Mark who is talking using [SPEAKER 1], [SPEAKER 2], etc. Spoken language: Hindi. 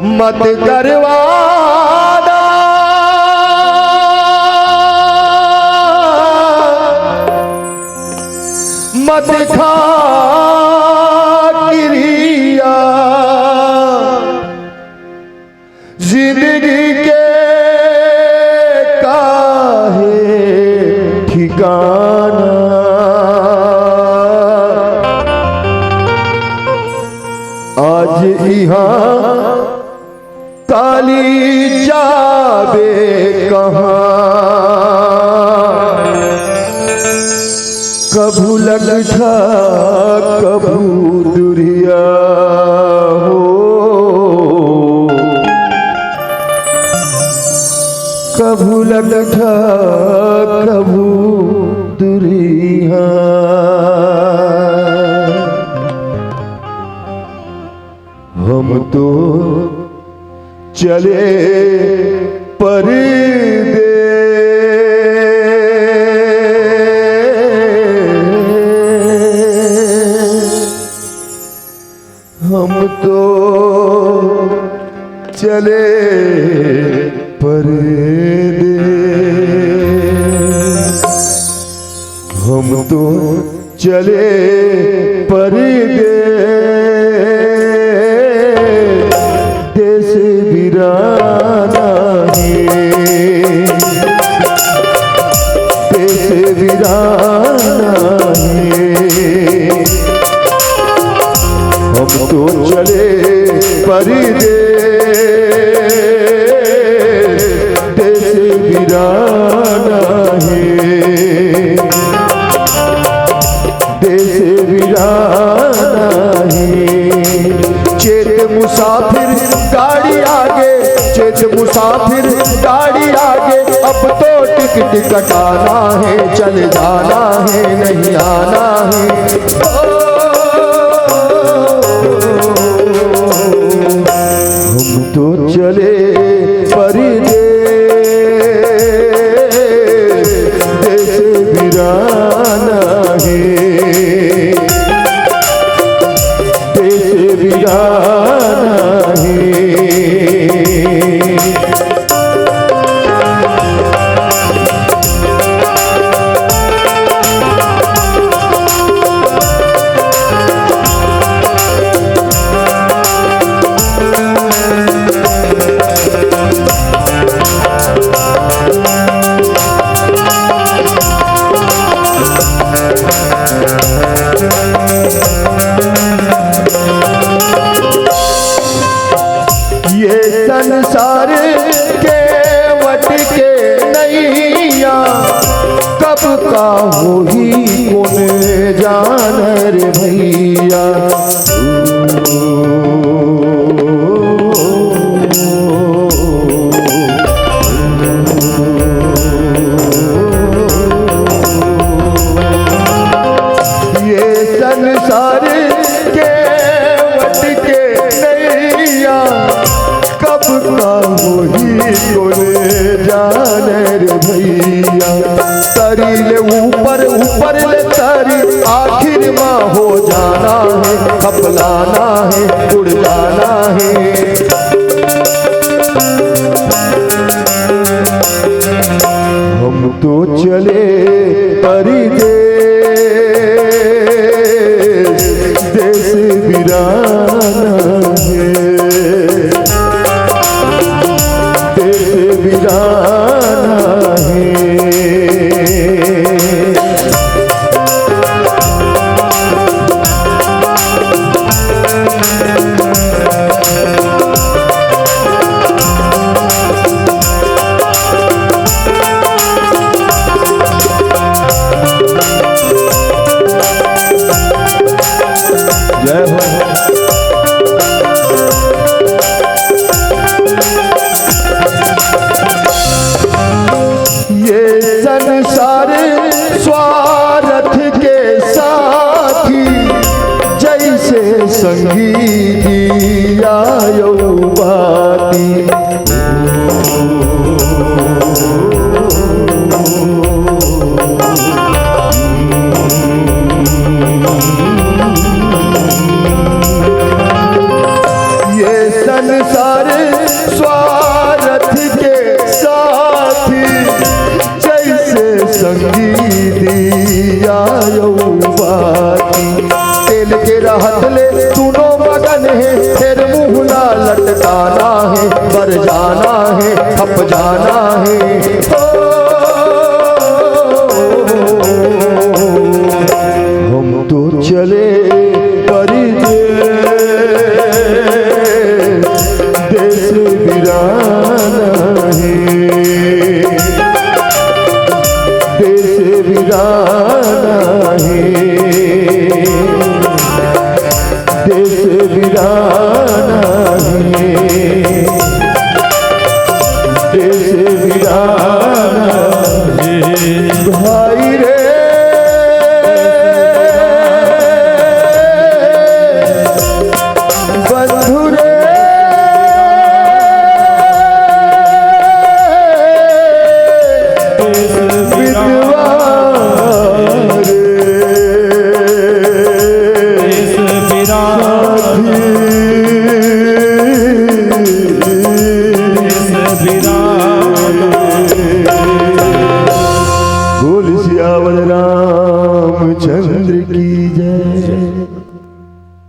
[SPEAKER 1] मत करवाना मत खा क्रिया जिंदगी के काहे ठिकाना आज यहाँ काली जाबे कहाँ कभू लगता कभू दुरिया हो कभू लगता कभू दुरिया हम तो चले परदेस हम तो चले परदेस हम तो चले परदेस देश वीराना है देश वीराना है हम तो चले परदेस देश वीराना है देश वीराना है चेत मुसाफिर गाड़ी आगे चेत मुसाफिर गाड़ी आगे अब तो टिकट कटाना है चल जाना है नहीं आना है हम तो चले परदेस देश वीराना है देश वीराना है ये संसार के वट के नैया कब का हो ही कौन जान रे भैया ये संसार के वट के नैया कब का वही कोने जाने रे भैया तरी ले ऊपर ऊपर ले तरी आखिर माँ हो जाना है अपनाना है उड़ जाना है हम तो चले परदेस देश वीराना है वीराना है जय हो संसार स्वार्थ के साथी जैसे संगी आयो बाती ये संसार संगी दिया बाती। तेल के रहत ले सुनो मगन है, फिर मुहला लटकाना है, बर जाना है, थप जाना है।